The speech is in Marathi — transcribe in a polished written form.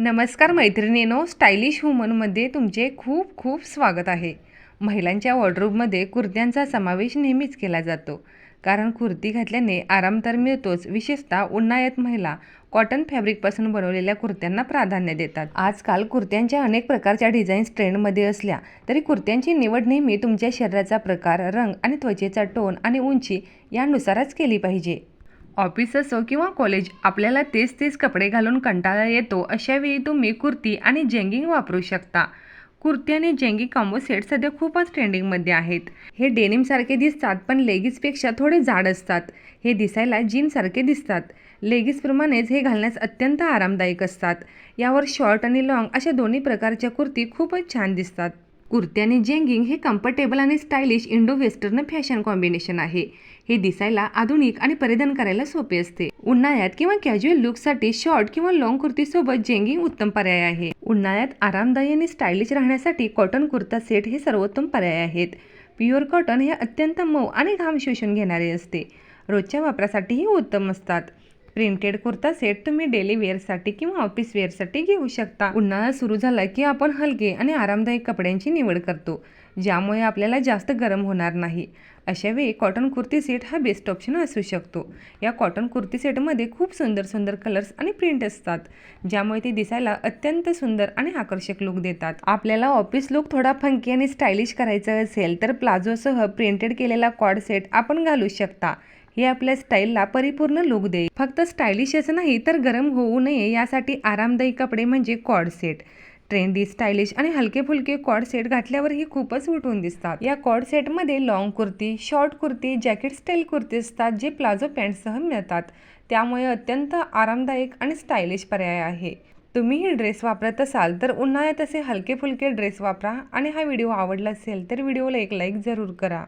नमस्कार मैत्रिणींनो, स्टायलिश वुमनमध्ये तुमचे खूप खूप स्वागत आहे. महिलांच्या वॉर्डरोबमध्ये कुर्त्यांचा समावेश नेहमीच केला जातो, कारण कुर्ती घातल्याने आराम तर मिळतोच. विशेषतः उन्हाळ्यात महिला कॉटन फॅब्रिकपासून बनवलेल्या कुर्त्यांना प्राधान्य देतात. आजकाल कुर्त्यांच्या अनेक प्रकारच्या डिझाईन्स ट्रेंडमध्ये असल्या तरी कुर्त्यांची निवड नेहमी तुमच्या शरीराचा प्रकार, रंग आणि त्वचेचा टोन आणि उंची यानुसारच केली पाहिजे. ऑफिस असो किंवा कॉलेज, आपल्याला तेच तेच कपडे घालून कंटाळा येतो. अशा वेळी तुम्ही कुर्ती आणि जेगिंग वापरू शकता. कुर्ती आणि जेगिंग कॉम्बो सेट सध्या खूपच ट्रेंडिंगमध्ये आहेत. हे डेनिमसारखे दिसतात पण लेगिसपेक्षा थोडे जाड असतात. हे दिसायला जीनसारखे दिसतात. लेगिसप्रमाणेच हे घालण्यास अत्यंत आरामदायक असतात. यावर शॉर्ट आणि लॉंग अशा दोन्ही प्रकारच्या कुर्ती खूपच छान दिसतात. कुर्ती आणि जेगिंग हे कम्फर्टेबल आणि stylish Indo western fashion combination आहे. हे दिसायला आधुनिक आणि परिधान करायला सोपे असते. उन्हाळ्यात किंवा कॅज्युअल लुकसाठी शॉर्ट किंवा लॉंग कुर्तीसोबत जेगिंग उत्तम पर्याय आहे. उन्हाळ्यात आरामदायी आणि स्टायलिश राहण्यासाठी कॉटन कुर्ता सेट हे सर्वोत्तम पर्याय आहेत. प्युअर कॉटन हे अत्यंत मऊ आणि घाम शोषून घेणारे असते. रोजच्या वापरासाठीही उत्तम असतात. प्रिंटेड कुर्ता सेट तुम्ही डेली वेअरसाठी किंवा ऑफिस वेअरसाठी घेऊ शकता. उन्हाळा सुरू झाला की आपण हलके आणि आरामदायक कपड्यांची निवड करतो, ज्यामुळे आपल्याला जास्त गरम होणार नाही. अशा वेळी कॉटन कुर्ती सेट हा बेस्ट ऑप्शन असू शकतो. या कॉटन कुर्ती सेटमध्ये खूप सुंदर सुंदर कलर्स आणि प्रिंट असतात, ज्यामुळे ते दिसायला अत्यंत सुंदर आणि आकर्षक लुक देतात. आपल्याला ऑफिस लुक थोडा फंकी आणि स्टायलिश करायचा असेल तर प्लाझोसह प्रिंटेड केलेला कॉर्ड सेट आपण घालू शकता. हे आपल्या स्टाईलला परिपूर्ण लुक देईल. फक्त स्टायलिशच नाही तर गरम होऊ नये यासाठी आरामदायी कपडे म्हणजे कॉर्ड सेट. ट्रेंडी, स्टायलिश आणि हलके फुलके कॉर्ड सेट घातल्यावरही खूपच उठून दिसतात. या कॉर्ड सेटमध्ये long kurti, short kurti, jacket style kurti असतात, जे प्लाझो पॅन्टसह मिळतात. त्यामुळे अत्यंत आरामदायक आणि स्टायलिश पर्याय आहे. तुम्हीही ड्रेस वापरत असाल तर उन्हाळ्यात असे हलके फुलके ड्रेस वापरा. आणि हा व्हिडिओ आवडला असेल तर व्हिडिओला एक लाईक जरूर करा.